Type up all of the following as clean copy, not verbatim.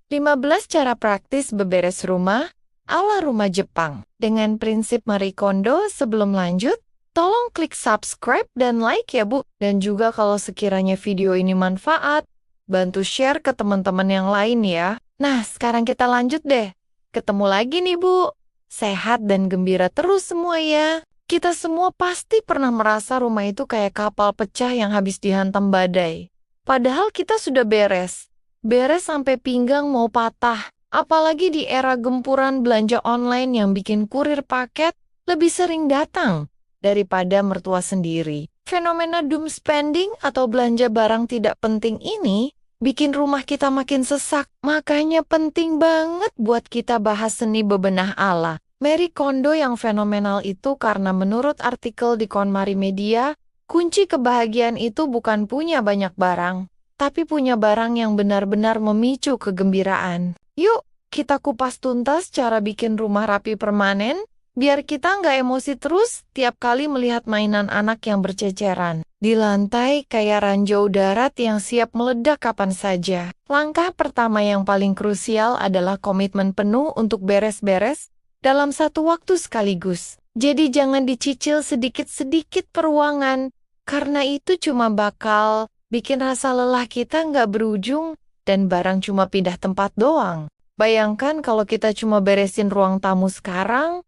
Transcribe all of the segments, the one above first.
15 cara praktis beberes rumah ala rumah Jepang. Dengan prinsip Marie Kondo, sebelum lanjut, tolong klik subscribe dan like ya Bu. Dan juga kalau sekiranya video ini manfaat, bantu share ke teman-teman yang lain ya. Nah, sekarang kita lanjut deh. Ketemu lagi nih Bu. Sehat dan gembira terus semua ya. Kita semua pasti pernah merasa rumah itu kayak kapal pecah yang habis dihantam badai. Padahal kita sudah beres. Beres sampai pinggang mau patah. Apalagi di era gempuran belanja online yang bikin kurir paket lebih sering datang daripada mertua sendiri. Fenomena doom spending atau belanja barang tidak penting ini bikin rumah kita makin sesak. Makanya penting banget buat kita bahas seni bebenah ala Marie Kondo yang fenomenal itu, karena menurut artikel di KonMari Media, kunci kebahagiaan itu bukan punya banyak barang, tapi punya barang yang benar-benar memicu kegembiraan. Yuk, kita kupas tuntas cara bikin rumah rapi permanen, biar kita nggak emosi terus tiap kali melihat mainan anak yang berceceran di lantai kayak ranjau darat yang siap meledak kapan saja. Langkah pertama yang paling krusial adalah komitmen penuh untuk beres-beres dalam satu waktu sekaligus. Jadi jangan dicicil sedikit-sedikit per ruangan, karena itu cuma bakal bikin rasa lelah kita nggak berujung dan barang cuma pindah tempat doang. Bayangkan kalau kita cuma beresin ruang tamu sekarang,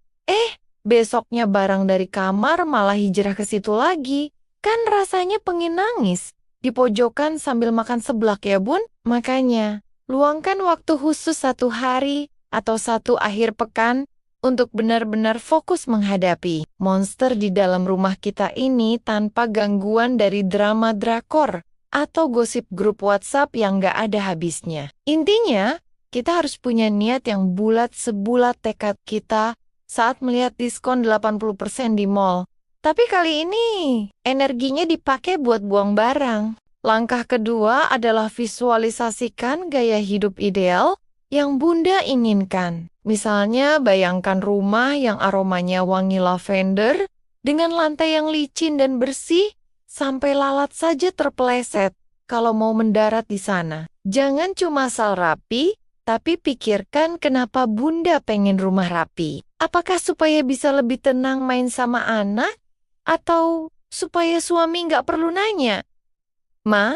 besoknya barang dari kamar malah hijrah ke situ lagi. Kan rasanya pengen nangis di pojokan sambil makan seblak ya Bun? Makanya, luangkan waktu khusus 1 hari atau 1 akhir pekan untuk benar-benar fokus menghadapi monster di dalam rumah kita ini tanpa gangguan dari drama drakor atau gosip grup WhatsApp yang gak ada habisnya. Intinya, kita harus punya niat yang bulat sebulat tekad kita saat melihat diskon 80% di mall. Tapi kali ini, energinya dipakai buat buang barang. Langkah kedua adalah visualisasikan gaya hidup ideal yang Bunda inginkan. Misalnya, bayangkan rumah yang aromanya wangi lavender dengan lantai yang licin dan bersih sampai lalat saja terpeleset kalau mau mendarat di sana. Jangan cuma asal rapi, tapi pikirkan kenapa Bunda pengen rumah rapi. Apakah supaya bisa lebih tenang main sama anak? Atau supaya suami nggak perlu nanya, "Ma,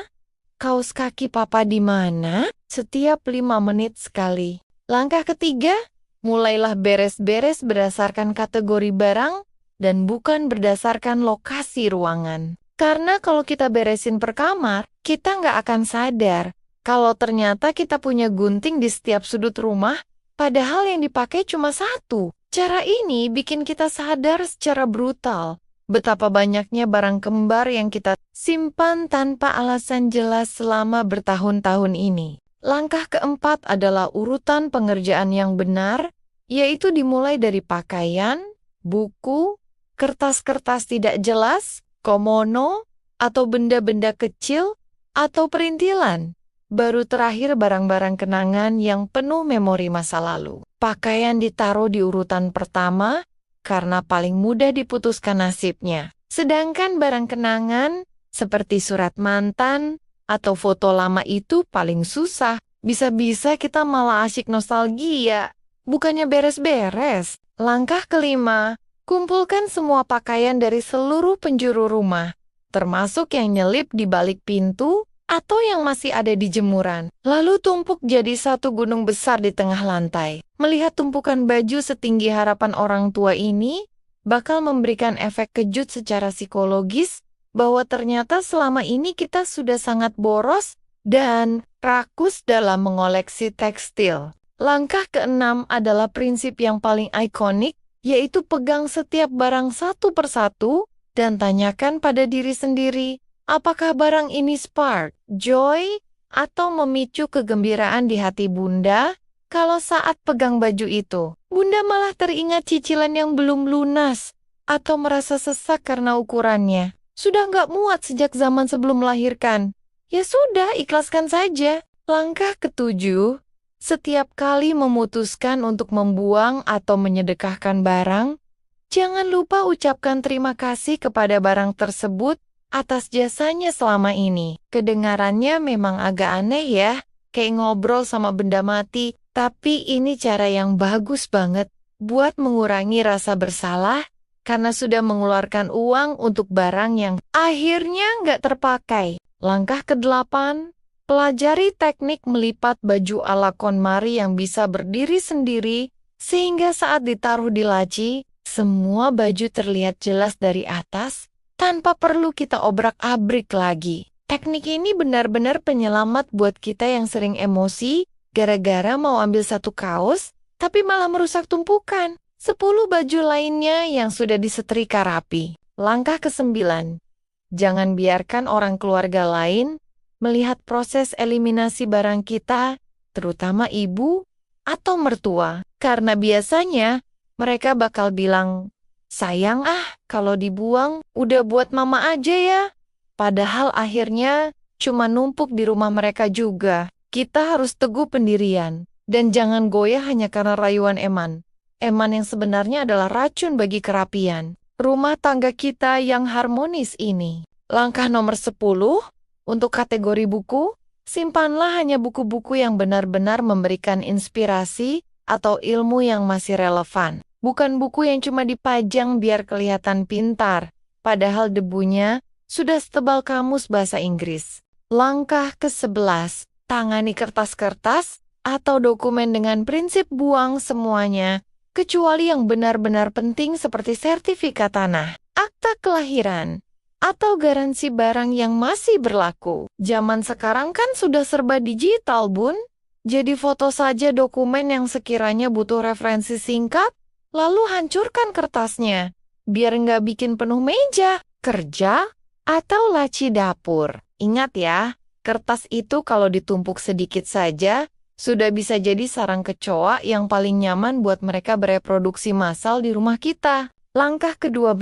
kaos kaki papa di mana?" setiap 5 menit sekali. Langkah ketiga, mulailah beres-beres berdasarkan kategori barang dan bukan berdasarkan lokasi ruangan. Karena kalau kita beresin per kamar, kita nggak akan sadar kalau ternyata kita punya gunting di setiap sudut rumah, padahal yang dipakai cuma 1. Cara ini bikin kita sadar secara brutal betapa banyaknya barang kembar yang kita simpan tanpa alasan jelas selama bertahun-tahun ini. Langkah keempat adalah urutan pengerjaan yang benar, yaitu dimulai dari pakaian, buku, kertas-kertas tidak jelas, komono, atau benda-benda kecil, atau perintilan. Baru terakhir barang-barang kenangan yang penuh memori masa lalu. Pakaian ditaruh di urutan pertama, karena paling mudah diputuskan nasibnya. Sedangkan barang kenangan, seperti surat mantan atau foto lama itu paling susah. Bisa-bisa kita malah asyik nostalgia, bukannya beres-beres. Langkah kelima, kumpulkan semua pakaian dari seluruh penjuru rumah, termasuk yang nyelip di balik pintu atau yang masih ada di jemuran. Lalu tumpuk jadi satu gunung besar di tengah lantai. Melihat tumpukan baju setinggi harapan orang tua ini bakal memberikan efek kejut secara psikologis bahwa ternyata selama ini kita sudah sangat boros dan rakus dalam mengoleksi tekstil. Langkah keenam adalah prinsip yang paling ikonik, yaitu pegang setiap barang satu persatu dan tanyakan pada diri sendiri, apakah barang ini spark, joy, atau memicu kegembiraan di hati Bunda? Kalau saat pegang baju itu, Bunda malah teringat cicilan yang belum lunas, atau merasa sesak karena ukurannya sudah nggak muat sejak zaman sebelum melahirkan. Ya sudah, ikhlaskan saja. Langkah ketujuh, setiap kali memutuskan untuk membuang atau menyedekahkan barang, jangan lupa ucapkan terima kasih kepada barang tersebut atas jasanya selama ini. Kedengarannya memang agak aneh ya, kayak ngobrol sama benda mati. Tapi ini cara yang bagus banget buat mengurangi rasa bersalah karena sudah mengeluarkan uang untuk barang yang akhirnya nggak terpakai. Langkah ke-8, pelajari teknik melipat baju ala KonMari yang bisa berdiri sendiri sehingga saat ditaruh di laci, semua baju terlihat jelas dari atas tanpa perlu kita obrak-abrik lagi. Teknik ini benar-benar penyelamat buat kita yang sering emosi gara-gara mau ambil satu kaos tapi malah merusak tumpukan 10 baju lainnya yang sudah disetrika rapi. Langkah ke-9, jangan biarkan orang keluarga lain melihat proses eliminasi barang kita, terutama ibu atau mertua. Karena biasanya mereka bakal bilang, sayang kalau dibuang udah buat mama aja ya. Padahal akhirnya cuma numpuk di rumah mereka juga. Kita harus teguh pendirian dan jangan goyah hanya karena rayuan Eman. Eman yang sebenarnya adalah racun bagi kerapian rumah tangga kita yang harmonis ini. Langkah nomor 10, untuk kategori buku, simpanlah hanya buku-buku yang benar-benar memberikan inspirasi atau ilmu yang masih relevan. Bukan buku yang cuma dipajang biar kelihatan pintar, padahal debunya sudah setebal kamus bahasa Inggris. Langkah ke-11, tangani kertas-kertas atau dokumen dengan prinsip buang semuanya, kecuali yang benar-benar penting seperti sertifikat tanah, akta kelahiran, atau garansi barang yang masih berlaku. Zaman sekarang kan sudah serba digital, Bun. Jadi foto saja dokumen yang sekiranya butuh referensi singkat, lalu hancurkan kertasnya, biar nggak bikin penuh meja, kerja, atau laci dapur. Ingat ya, kertas itu kalau ditumpuk sedikit saja, sudah bisa jadi sarang kecoa yang paling nyaman buat mereka bereproduksi massal di rumah kita. Langkah ke-12,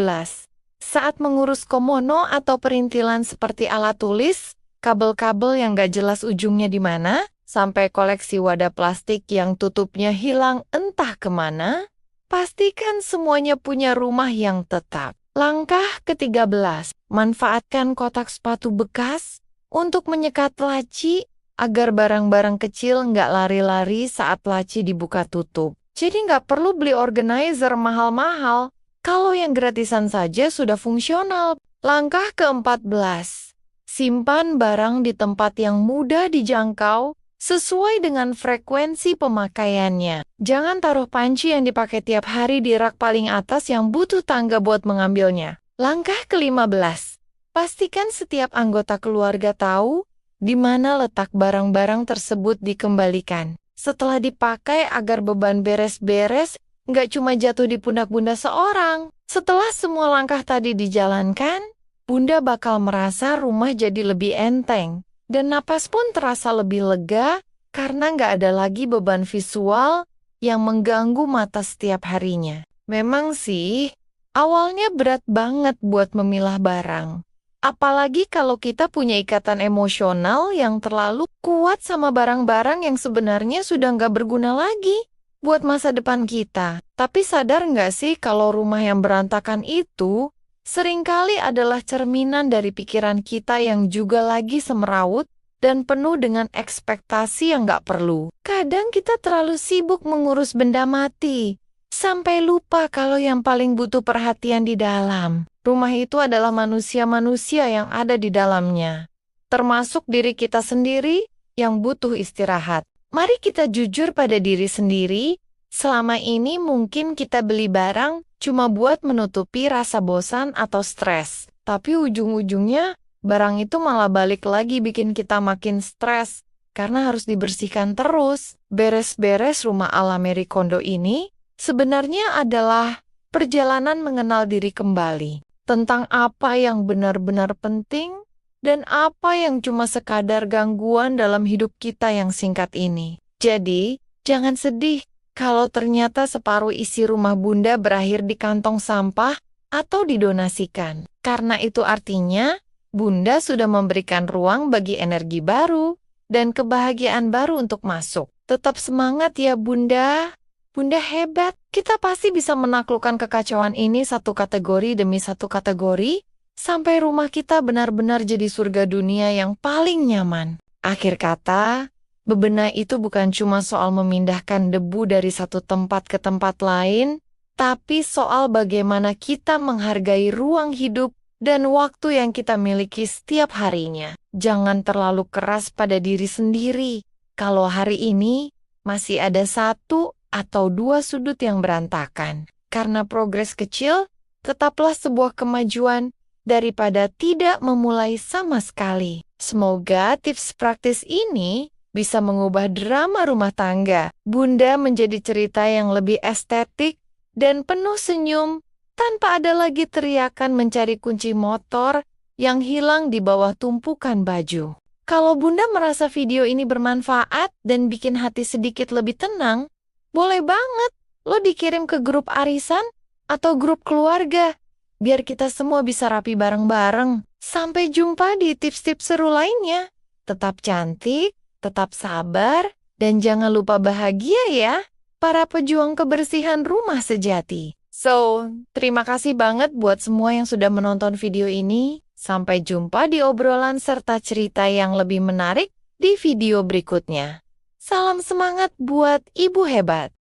saat mengurus komono atau perintilan seperti alat tulis, kabel-kabel yang gak jelas ujungnya di mana, sampai koleksi wadah plastik yang tutupnya hilang entah kemana, pastikan semuanya punya rumah yang tetap. Langkah ke-13, manfaatkan kotak sepatu bekas untuk menyekat laci agar barang-barang kecil nggak lari-lari saat laci dibuka tutup. Jadi nggak perlu beli organizer mahal-mahal, kalau yang gratisan saja sudah fungsional. Langkah ke-14, simpan barang di tempat yang mudah dijangkau sesuai dengan frekuensi pemakaiannya. Jangan taruh panci yang dipakai tiap hari di rak paling atas yang butuh tangga buat mengambilnya. Langkah ke-15, pastikan setiap anggota keluarga tahu di mana letak barang-barang tersebut dikembalikan setelah dipakai agar beban beres-beres nggak cuma jatuh di pundak bunda seorang. Setelah semua langkah tadi dijalankan, bunda bakal merasa rumah jadi lebih enteng dan napas pun terasa lebih lega karena nggak ada lagi beban visual yang mengganggu mata setiap harinya. Memang sih, awalnya berat banget buat memilah barang. Apalagi kalau kita punya ikatan emosional yang terlalu kuat sama barang-barang yang sebenarnya sudah nggak berguna lagi buat masa depan kita. Tapi sadar nggak sih kalau rumah yang berantakan itu seringkali adalah cerminan dari pikiran kita yang juga lagi semrawut dan penuh dengan ekspektasi yang nggak perlu. Kadang kita terlalu sibuk mengurus benda mati, sampai lupa kalau yang paling butuh perhatian di dalam rumah itu adalah manusia-manusia yang ada di dalamnya, termasuk diri kita sendiri yang butuh istirahat. Mari kita jujur pada diri sendiri, selama ini mungkin kita beli barang cuma buat menutupi rasa bosan atau stres. Tapi ujung-ujungnya, barang itu malah balik lagi bikin kita makin stres, karena harus dibersihkan terus. Beres-beres rumah ala Marie Kondo ini sebenarnya adalah perjalanan mengenal diri kembali, tentang apa yang benar-benar penting dan apa yang cuma sekadar gangguan dalam hidup kita yang singkat ini. Jadi, jangan sedih kalau ternyata separuh isi rumah bunda berakhir di kantong sampah atau didonasikan. Karena itu artinya, bunda sudah memberikan ruang bagi energi baru dan kebahagiaan baru untuk masuk. Tetap semangat ya bunda. Bunda hebat, kita pasti bisa menaklukkan kekacauan ini satu kategori demi satu kategori, sampai rumah kita benar-benar jadi surga dunia yang paling nyaman. Akhir kata, Bebenah itu bukan cuma soal memindahkan debu dari satu tempat ke tempat lain, tapi soal bagaimana kita menghargai ruang hidup dan waktu yang kita miliki setiap harinya. Jangan terlalu keras pada diri sendiri. Kalau hari ini masih ada satu atau dua sudut yang berantakan. Karena progres kecil tetaplah sebuah kemajuan daripada tidak memulai sama sekali. Semoga tips praktis ini bisa mengubah drama rumah tangga Bunda menjadi cerita yang lebih estetik dan penuh senyum tanpa ada lagi teriakan mencari kunci motor yang hilang di bawah tumpukan baju. Kalau Bunda merasa video ini bermanfaat dan bikin hati sedikit lebih tenang, boleh banget lo dikirim ke grup arisan atau grup keluarga, biar kita semua bisa rapi bareng-bareng. Sampai jumpa di tips-tips seru lainnya. Tetap cantik, tetap sabar, dan jangan lupa bahagia ya, para pejuang kebersihan rumah sejati. So, terima kasih banget buat semua yang sudah menonton video ini. Sampai jumpa di obrolan serta cerita yang lebih menarik di video berikutnya. Salam semangat buat ibu hebat.